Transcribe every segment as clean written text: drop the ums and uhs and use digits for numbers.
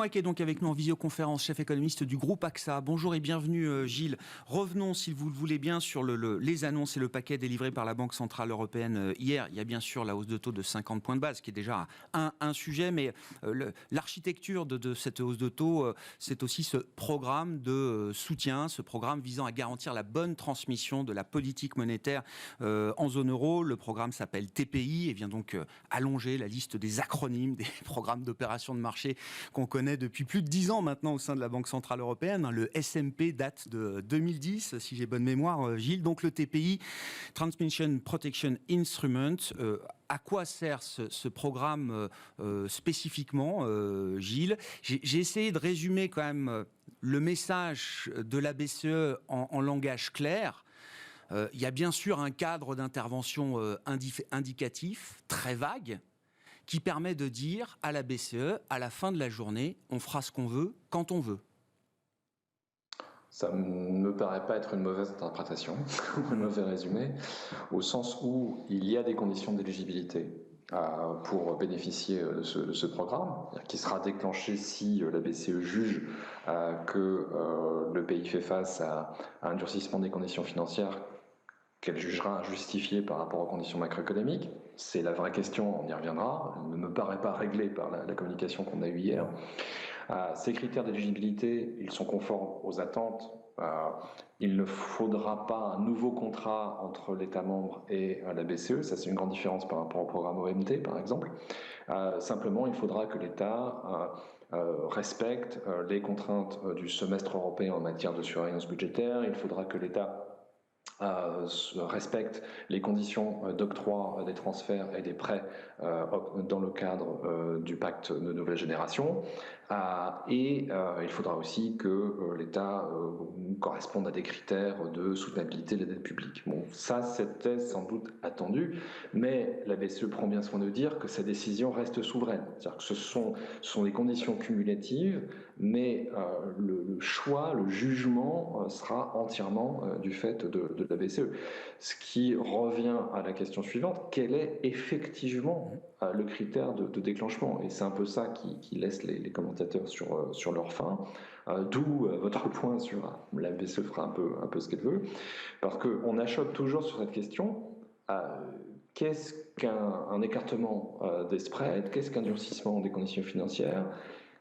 Mouac est donc avec nous en visioconférence, chef économiste du groupe AXA. Bonjour et bienvenue Gilles. Revenons, si vous le voulez bien, sur les annonces et le paquet délivré par la Banque Centrale Européenne hier. Il y a bien sûr la hausse de taux de 50 points de base, qui est déjà un sujet, mais l'architecture de cette hausse de taux, c'est aussi ce programme de soutien, ce programme visant à garantir la bonne transmission de la politique monétaire en zone euro. Le programme s'appelle TPI et vient donc allonger la liste des acronymes, des programmes d'opération de marché qu'on connaît depuis plus de 10 ans maintenant au sein de la Banque Centrale Européenne. Le SMP date de 2010, si j'ai bonne mémoire, Gilles. Donc le TPI, Transmission Protection Instrument, à quoi sert ce programme spécifiquement, Gilles? J'ai essayé de résumer quand même le message de la BCE en langage clair. Il y a bien sûr un cadre d'intervention indicatif, très vague, qui permet de dire à la BCE, à la fin de la journée, on fera ce qu'on veut, quand on veut. Ça ne me paraît pas être une mauvaise interprétation, ou un mauvais résumé, au sens où il y a des conditions d'éligibilité pour bénéficier de ce programme, qui sera déclenché si la BCE juge que le pays fait face à un durcissement des conditions financières qu'elle jugera injustifié par rapport aux conditions macroéconomiques. C'est la vraie question, on y reviendra. Elle ne me paraît pas réglée par la communication qu'on a eue hier. Ces critères d'éligibilité, ils sont conformes aux attentes. Il ne faudra pas un nouveau contrat entre l'État membre et la BCE. Ça, c'est une grande différence par rapport au programme OMT, par exemple. Simplement, il faudra que l'État respecte les contraintes du semestre européen en matière de surveillance budgétaire. Il faudra que l'État respecte les conditions d'octroi des transferts et des prêts dans le cadre du pacte de nouvelle génération. Et il faudra aussi que l'État corresponde à des critères de soutenabilité de la dette publique. Bon, ça, c'était sans doute attendu, mais la BCE prend bien soin de dire que sa décision reste souveraine. C'est-à-dire que ce sont des conditions cumulatives, mais le choix, le jugement sera entièrement du fait de la BCE. Ce qui revient à la question suivante, quel est effectivement le critère de déclenchement? Et c'est un peu ça qui laisse les commentateurs sur leur faim, d'où votre point sur la BCE fera un peu ce qu'elle veut, parce qu'on achoppe toujours sur cette question. Qu'est-ce qu'un écartement des spreads, qu'est-ce qu'un durcissement des conditions financières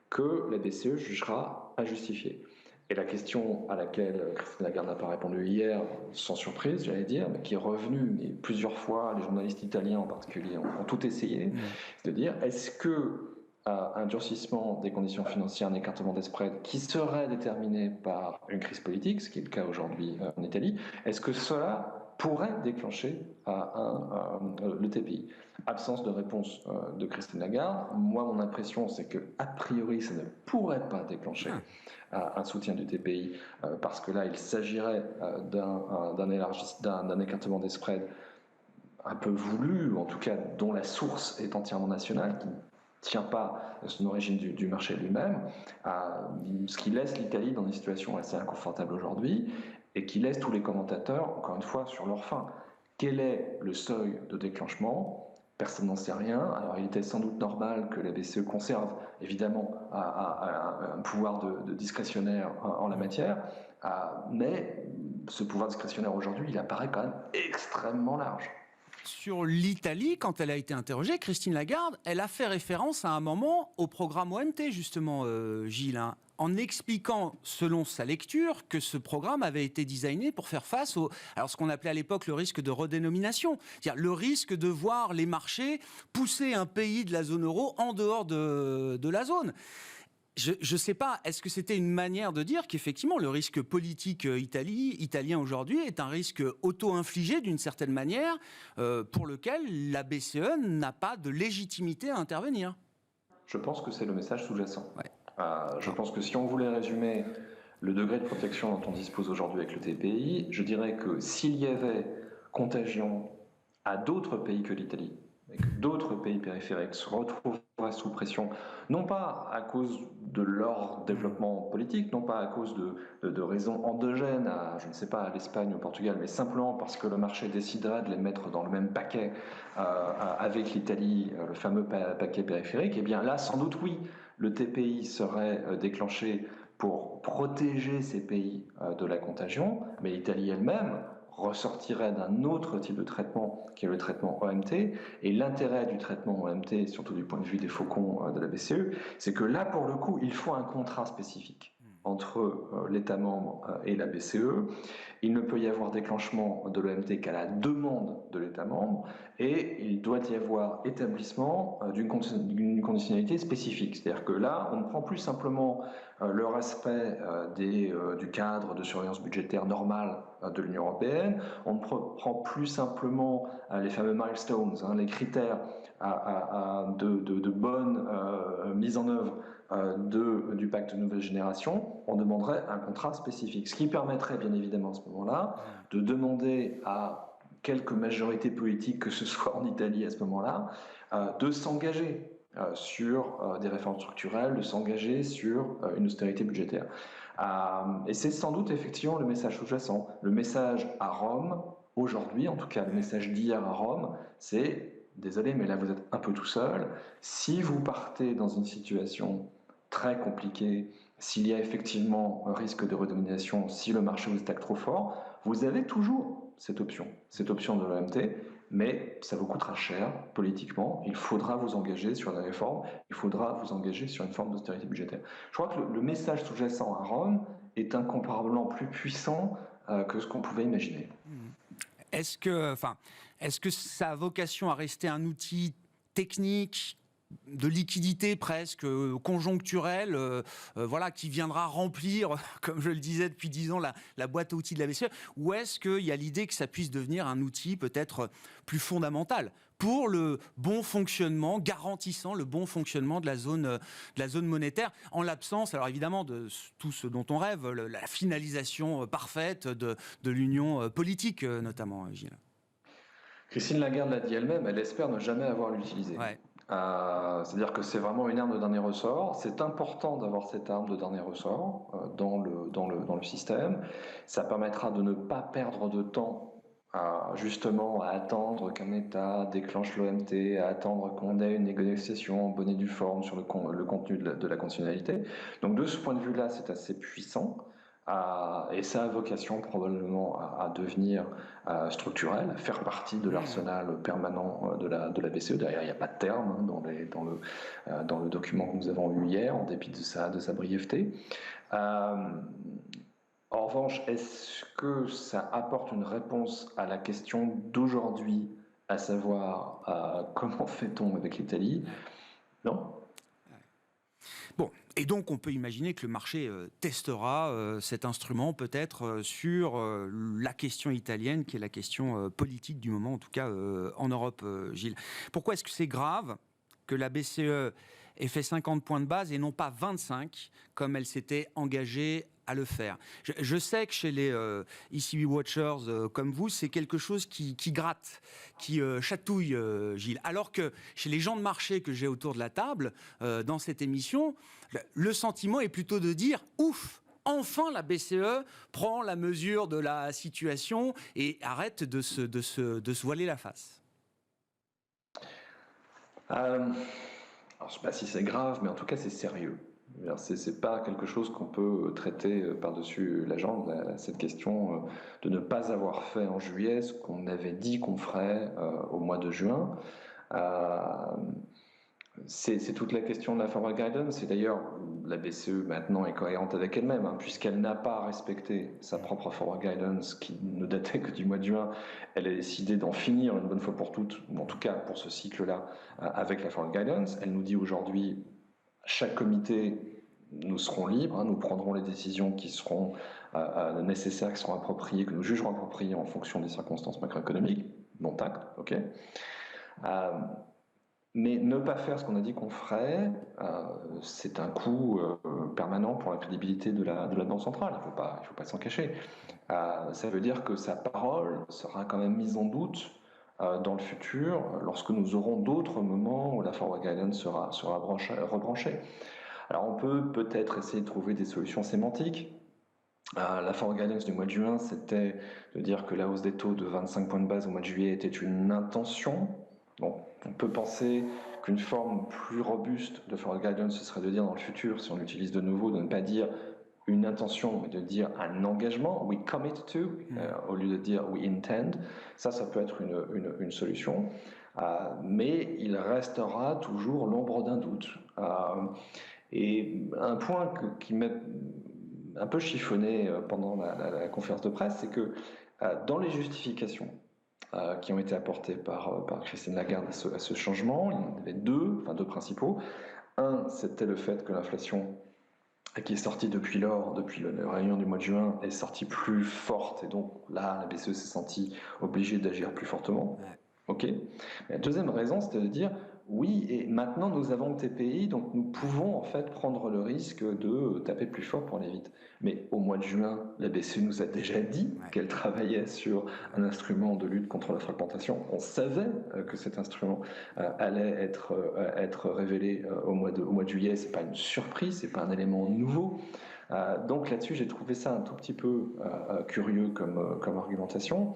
que la BCE jugera injustifié? Et la question à laquelle Christine Lagarde n'a pas répondu hier, sans surprise, j'allais dire, mais qui est revenue mais plusieurs fois, les journalistes italiens en particulier ont tout essayé, c'est de dire, est-ce que un durcissement des conditions financières, un écartement des spreads qui serait déterminé par une crise politique, ce qui est le cas aujourd'hui en Italie, est-ce que cela pourrait déclencher le TPI? Absence de réponse de Christine Lagarde. Moi, mon impression, c'est que a priori, ça ne pourrait pas déclencher un soutien du TPI, parce que là, il s'agirait d'un écartement des spreads un peu voulu, ou en tout cas dont la source est entièrement nationale, qui ne tient pas à son origine du marché lui-même, ce qui laisse l'Italie dans une situation assez inconfortable aujourd'hui, et qui laisse tous les commentateurs, encore une fois, sur leur faim. Quel est le seuil de déclenchement? Personne n'en sait rien. Alors il était sans doute normal que la BCE conserve évidemment un pouvoir de discrétionnaire en la matière, mais ce pouvoir discrétionnaire aujourd'hui, il apparaît quand même extrêmement large. Sur l'Italie, quand elle a été interrogée, Christine Lagarde, elle a fait référence à un moment au programme OMT, justement, Gilles, en expliquant, selon sa lecture, que ce programme avait été designé pour faire face alors ce qu'on appelait à l'époque le risque de redénomination, c'est-à-dire le risque de voir les marchés pousser un pays de la zone euro en dehors de la zone. Je ne sais pas, est-ce que c'était une manière de dire qu'effectivement le risque politique italien aujourd'hui est un risque auto-infligé d'une certaine manière pour lequel la BCE n'a pas de légitimité à intervenir? Je pense que c'est le message sous-jacent. Ouais. Je pense que si on voulait résumer le degré de protection dont on dispose aujourd'hui avec le TPI, je dirais que s'il y avait contagion à d'autres pays que l'Italie, et que d'autres pays périphériques se retrouveraient sous pression, non pas à cause de leur développement politique, non pas à cause de raisons endogènes à, je ne sais pas, à l'Espagne ou au Portugal, mais simplement parce que le marché déciderait de les mettre dans le même paquet avec l'Italie, le fameux paquet périphérique, eh bien là, sans doute oui, le TPI serait déclenché pour protéger ces pays de la contagion, mais l'Italie elle-même ressortirait d'un autre type de traitement qui est le traitement OMT. Et l'intérêt du traitement OMT, surtout du point de vue des faucons de la BCE, c'est que là, pour le coup, il faut un contrat spécifique entre l'État membre et la BCE. Il ne peut y avoir déclenchement de l'OMT qu'à la demande de l'État membre et il doit y avoir établissement d'une conditionnalité spécifique. C'est-à-dire que là, on ne prend plus simplement le respect du cadre de surveillance budgétaire normal de l'Union européenne, on ne prend plus simplement les fameux milestones, les critères de bonne mise en œuvre du pacte de nouvelle génération, on demanderait un contrat spécifique. Ce qui permettrait bien évidemment à ce moment-là de demander à quelques majorités politiques, que ce soit en Italie à ce moment-là, de s'engager sur des réformes structurelles, de s'engager sur une austérité budgétaire. Et c'est sans doute effectivement le message sous-jacent. Le message à Rome, aujourd'hui, en tout cas le message d'hier à Rome, c'est « Désolé, mais là vous êtes un peu tout seul. Si vous partez dans une situation très compliquée, s'il y a effectivement un risque de redénomination, si le marché vous attaque trop fort, vous avez toujours cette option de l'OMT, mais ça vous coûtera cher politiquement. Il faudra vous engager sur des réformes, il faudra vous engager sur une forme d'austérité budgétaire. Je crois que le message sous-jacent à Rome est incomparablement plus puissant que ce qu'on pouvait imaginer. Est-ce que ça a vocation à rester un outil technique, de liquidité presque conjoncturelle, voilà, qui viendra remplir, comme je le disais depuis 10 ans, la boîte à outils de la BCE, ou est-ce qu'il y a l'idée que ça puisse devenir un outil peut-être plus fondamental pour le bon fonctionnement, garantissant le bon fonctionnement de la zone monétaire, en l'absence, alors évidemment, de tout ce dont on rêve, la finalisation parfaite de l'union politique, notamment, Gilles. Christine Lagarde l'a dit elle-même, elle espère ne jamais avoir à l'utiliser. Ouais. C'est-à-dire que c'est vraiment une arme de dernier ressort. C'est important d'avoir cette arme de dernier ressort dans le système. Ça permettra de ne pas perdre de temps justement à attendre qu'un État déclenche l'OMT, à attendre qu'on ait une négociation en bonne et due forme sur le contenu de la conditionnalité. Donc de ce point de vue-là, c'est assez puissant. Et ça a vocation probablement à devenir structurel, à faire partie de l'arsenal permanent de la BCE. Derrière, il n'y a pas de terme dans le document que nous avons eu hier, en dépit de sa brièveté. En revanche, est-ce que ça apporte une réponse à la question d'aujourd'hui, à savoir comment fait-on avec l'Italie? Non. Bon, et donc on peut imaginer que le marché testera cet instrument peut-être sur la question italienne, qui est la question politique du moment, en tout cas en Europe, Gilles. Pourquoi est-ce que c'est grave que la BCE ait fait 50 points de base et non pas 25, comme elle s'était engagée à le faire? Je sais que chez les ECB Watchers comme vous, c'est quelque chose qui gratte, qui chatouille, Gilles. Alors que chez les gens de marché que j'ai autour de la table, dans cette émission, le sentiment est plutôt de dire « Ouf !» Enfin, la BCE prend la mesure de la situation et arrête de se voiler la face. Alors, je ne sais pas si c'est grave, mais en tout cas, c'est sérieux. C'est pas quelque chose qu'on peut traiter par-dessus la jambe, cette question de ne pas avoir fait en juillet ce qu'on avait dit qu'on ferait au mois de juin. C'est toute la question de la forward guidance. Et d'ailleurs, la BCE maintenant est cohérente avec elle-même, puisqu'elle n'a pas respecté sa propre forward guidance qui ne datait que du mois de juin. Elle a décidé d'en finir une bonne fois pour toutes, ou en tout cas pour ce cycle-là, avec la forward guidance. Elle nous dit aujourd'hui, chaque comité, nous serons libres, nous prendrons les décisions qui seront nécessaires, qui seront appropriées, que nous jugerons appropriées en fonction des circonstances macroéconomiques. Bon tact, ok. Mais ne pas faire ce qu'on a dit qu'on ferait, c'est un coût permanent pour la crédibilité de la Banque centrale. Il faut pas s'en cacher. Ça veut dire que sa parole sera quand même mise en doute dans le futur, lorsque nous aurons d'autres moments où la forward guidance sera rebranchée. Alors on peut peut-être essayer de trouver des solutions sémantiques. La forward guidance du mois de juin, c'était de dire que la hausse des taux de 25 points de base au mois de juillet était une intention. Donc, on peut penser qu'une forme plus robuste de forward guidance, ce serait de dire dans le futur, si on l'utilise de nouveau, de ne pas dire une intention, mais de dire un engagement, we commit to, au lieu de dire we intend. Ça peut être une solution. Mais il restera toujours l'ombre d'un doute. Et un point qui m'a un peu chiffonné pendant la conférence de presse, c'est que dans les justifications qui ont été apportées par Christine Lagarde à ce changement, il y en avait deux principaux. Un, c'était le fait que l'inflation qui est sortie depuis lors, depuis la réunion du mois de juin, est sortie plus forte. Et donc là, la BCE s'est sentie obligée d'agir plus fortement. Ouais. OK. La deuxième raison, c'était de dire, oui, et maintenant nous avons le TPI, donc nous pouvons en fait prendre le risque de taper plus fort pour aller vite. Mais au mois de juin, la BCE nous a déjà dit qu'elle travaillait sur un instrument de lutte contre la fragmentation. On savait que cet instrument allait être révélé au mois de juillet. C'est pas une surprise, c'est pas un élément nouveau. Donc là-dessus, j'ai trouvé ça un tout petit peu curieux comme argumentation.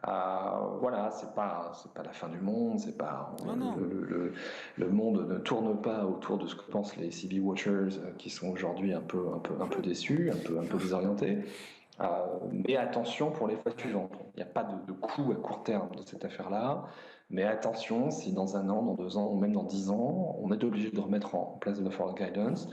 Voilà, c'est pas la fin du monde, c'est pas le monde ne tourne pas autour de ce que pensent les CB Watchers qui sont aujourd'hui un peu déçus, un peu désorientés. Mais attention pour les fois suivantes. Il n'y a pas de coût à court terme de cette affaire-là. Mais attention, si dans 1 an, dans 2 ans, ou même dans 10 ans, on est obligé de remettre en place de la forward guidance,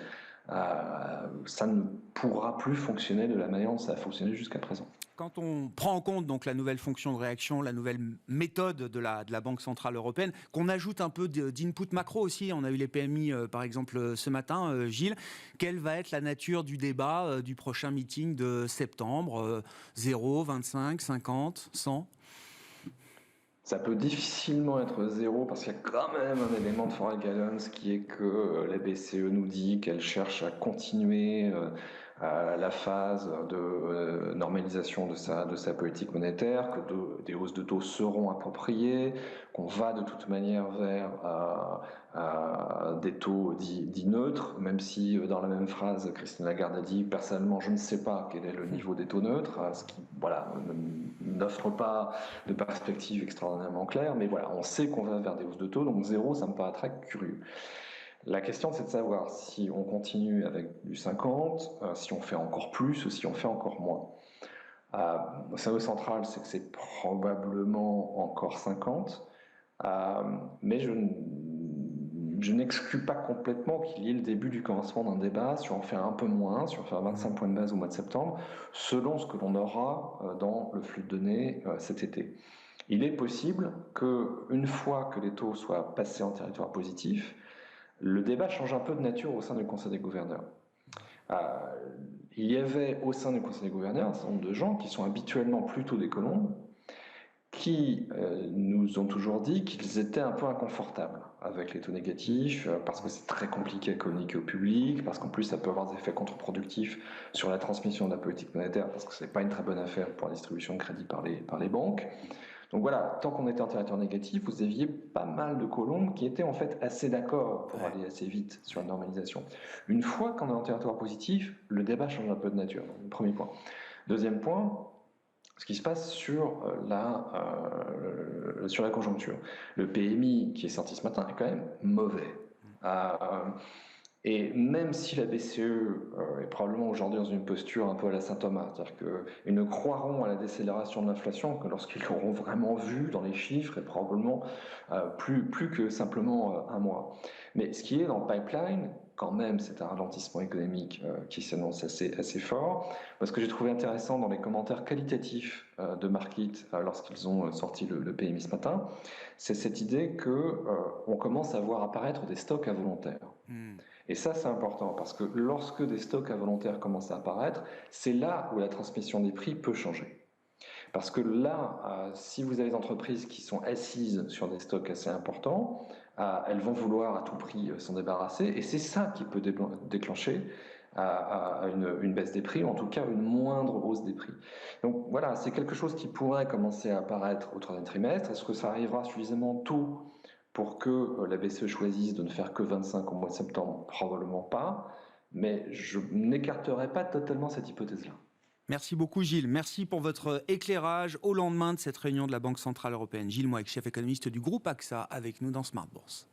ça ne pourra plus fonctionner de la manière dont ça a fonctionné jusqu'à présent. Quand on prend en compte donc la nouvelle fonction de réaction, la nouvelle méthode de la Banque Centrale Européenne, qu'on ajoute un peu d'input macro aussi, on a eu les PMI par exemple ce matin, Gilles, quelle va être la nature du débat du prochain meeting de septembre 0, 25, 50, 100 ? Ça peut difficilement être 0 parce qu'il y a quand même un élément de forward guidance qui est que la BCE nous dit qu'elle cherche à continuer la phase de normalisation de sa politique monétaire, que des hausses de taux seront appropriées, qu'on va de toute manière vers des taux dits neutres, même si dans la même phrase, Christine Lagarde a dit « Personnellement, je ne sais pas quel est le niveau des taux neutres », ce qui n'offre pas de perspective extraordinairement claire, mais voilà, on sait qu'on va vers des hausses de taux, donc 0, ça me paraît très curieux. La question, c'est de savoir si on continue avec du 50, si on fait encore plus ou si on fait encore moins. Au scénario central, c'est que c'est probablement encore 50, mais je n'exclus pas complètement qu'il y ait le début du commencement d'un débat sur en faire un peu moins, sur faire 25 points de base au mois de septembre, selon ce que l'on aura dans le flux de données cet été. Il est possible qu'une fois que les taux soient passés en territoire positif, le débat change un peu de nature au sein du Conseil des gouverneurs. Il y avait au sein du Conseil des gouverneurs un certain nombre de gens qui sont habituellement plutôt des colombes, qui nous ont toujours dit qu'ils étaient un peu inconfortables avec les taux négatifs, parce que c'est très compliqué à communiquer au public, parce qu'en plus ça peut avoir des effets contre-productifs sur la transmission de la politique monétaire, parce que c'est pas une très bonne affaire pour la distribution de crédit par les banques. Donc voilà, tant qu'on était en territoire négatif, vous aviez pas mal de colombes qui étaient en fait assez d'accord pour aller assez vite sur la normalisation. Une fois qu'on est en territoire positif, le débat change un peu de nature. Donc, premier point. Deuxième point, ce qui se passe sur la conjoncture. Le PMI qui est sorti ce matin est quand même mauvais. Et même si la BCE est probablement aujourd'hui dans une posture un peu à la Saint-Thomas, c'est-à-dire qu'ils ne croiront à la décélération de l'inflation que lorsqu'ils l'auront vraiment vu dans les chiffres et probablement plus que simplement un mois. Mais ce qui est dans le pipeline, quand même, c'est un ralentissement économique qui s'annonce assez fort. Parce que j'ai trouvé intéressant dans les commentaires qualitatifs de Markit lorsqu'ils ont sorti le PMI ce matin, c'est cette idée qu'on commence à voir apparaître des stocks involontaires. Et ça, c'est important parce que lorsque des stocks involontaires commencent à apparaître, c'est là où la transmission des prix peut changer. Parce que là, si vous avez des entreprises qui sont assises sur des stocks assez importants, elles vont vouloir à tout prix s'en débarrasser, et c'est ça qui peut déclencher une baisse des prix, ou en tout cas une moindre hausse des prix. Donc voilà, c'est quelque chose qui pourrait commencer à apparaître au troisième trimestre. Est-ce que ça arrivera suffisamment tôt pour que la BCE choisisse de ne faire que 25 au mois de septembre? Probablement pas, mais je n'écarterai pas totalement cette hypothèse-là. Merci beaucoup Gilles, merci pour votre éclairage au lendemain de cette réunion de la Banque Centrale Européenne. Gilles Moix, chef économiste du groupe AXA, avec nous dans Smart Bourse.